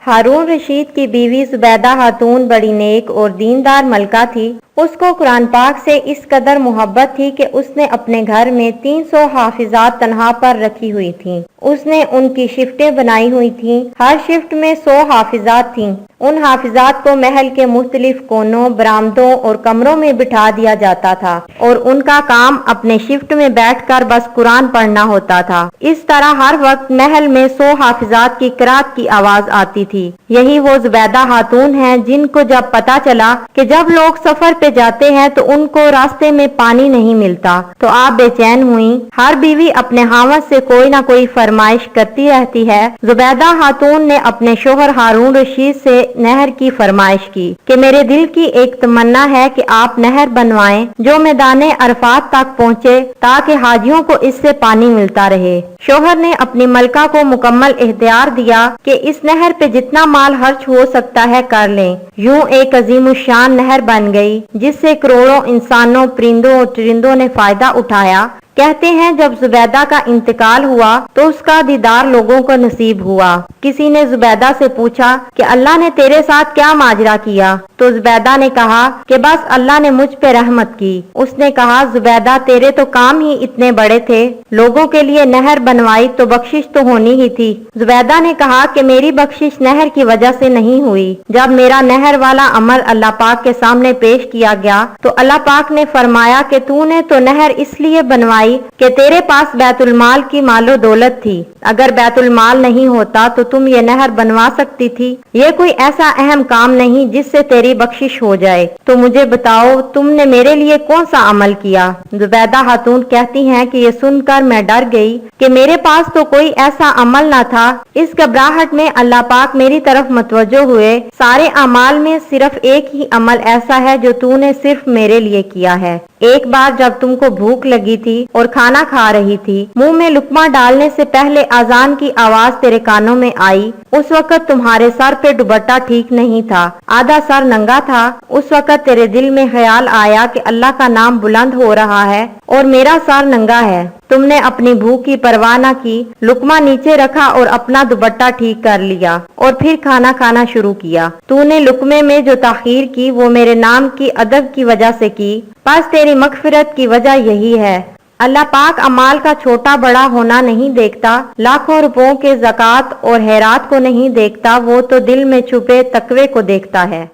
ہارون رشید کی بیوی زبیدہ خاتون بڑی نیک اور دیندار ملکہ تھی۔ اس کو قرآن پاک سے اس قدر محبت تھی کہ اس نے اپنے گھر میں 300 حافظات تنہا پر رکھی ہوئی تھیں۔ اس نے ان کی شفٹیں بنائی ہوئی تھیں، ہر شفٹ میں 100 حافظات تھیں۔ ان حافظات کو محل کے مختلف کونوں، برآمدوں اور کمروں میں بٹھا دیا جاتا تھا اور ان کا کام اپنے شفٹ میں بیٹھ کر بس قرآن پڑھنا ہوتا تھا۔ اس طرح ہر وقت محل میں 100 حافظات کی قرات کی آواز آتی تھی۔ یہی وہ زبیدہ خاتون ہیں جن کو جب پتا چلا کہ جب لوگ سفر پہ جاتے ہیں تو ان کو راستے میں پانی نہیں ملتا تو آپ بے چین ہوئیں۔ ہر بیوی اپنے خاوند سے کوئی نہ کوئی فرمائش کرتی رہتی ہے۔ زبیدہ خاتون نے اپنے شوہر ہارون رشید سے نہر کی فرمائش کی کہ میرے دل کی ایک تمنا ہے کہ آپ نہر بنوائیں جو میدان عرفات تک پہنچے تاکہ حاجیوں کو اس سے پانی ملتا رہے۔ شوہر نے اپنی ملکہ کو مکمل اختیار دیا کہ اس نہر پہ جتنا مال خرچ ہو سکتا ہے کر لیں۔ یوں ایک عظیم الشان نہر بن گئی جس سے کروڑوں انسانوں، پرندوں اور چرندوں نے فائدہ اٹھایا۔ کہتے ہیں جب زبیدہ کا انتقال ہوا تو اس کا دیدار لوگوں کو نصیب ہوا۔ کسی نے زبیدہ سے پوچھا کہ اللہ نے تیرے ساتھ کیا ماجرا کیا؟ تو زبیدہ نے کہا کہ بس اللہ نے مجھ پہ رحمت کی۔ اس نے کہا زبیدہ تیرے تو کام ہی اتنے بڑے تھے، لوگوں کے لیے نہر بنوائی تو بخشش تو ہونی ہی تھی۔ زبیدہ نے کہا کہ میری بخشش نہر کی وجہ سے نہیں ہوئی۔ جب میرا نہر والا عمل اللہ پاک کے سامنے پیش کیا گیا تو اللہ پاک نے فرمایا کہ تو نے تو نہر اس لیے بنوائی کہ تیرے پاس بیت المال کی مال و دولت تھی، اگر بیت المال نہیں ہوتا تو تم یہ نہر بنوا سکتی تھی۔ یہ کوئی ایسا اہم کام نہیں جس سے تیری بخشش ہو جائے، تو مجھے بتاؤ تم نے میرے لیے کون سا عمل کیا؟ زبیدہ خاتون کہتی ہیں کہ یہ سن کر میں ڈر گئی کہ میرے پاس تو کوئی ایسا عمل نہ تھا۔ اس گھبراہٹ میں اللہ پاک میری طرف متوجہ ہوئے، سارے اعمال میں صرف ایک ہی عمل ایسا ہے جو تو نے صرف میرے لیے کیا ہے۔ ایک بار جب تم کو بھوک لگی تھی اور کھانا کھا رہی تھی، منہ میں لقمہ ڈالنے سے پہلے اذان کی آواز تیرے کانوں میں آئی۔ اس وقت تمہارے سر پہ دوپٹہ ٹھیک نہیں تھا، آدھا سر ننگا تھا۔ اس وقت تیرے دل میں خیال آیا کہ اللہ کا نام بلند ہو رہا ہے اور میرا سر ننگا ہے۔ تم نے اپنی بھوک کی پرواہ نہ کی، لقمہ نیچے رکھا اور اپنا دوپٹہ ٹھیک کر لیا اور پھر کھانا کھانا شروع کیا۔ تو نے لقمے میں جو تاخیر کی وہ میرے نام کی ادب کی وجہ سے کی، بس تیری مغفرت کی وجہ یہی ہے۔ اللہ پاک اعمال کا چھوٹا بڑا ہونا نہیں دیکھتا، لاکھوں روپوں کے زکوٰۃ اور خیرات کو نہیں دیکھتا، وہ تو دل میں چھپے تقوی کو دیکھتا ہے۔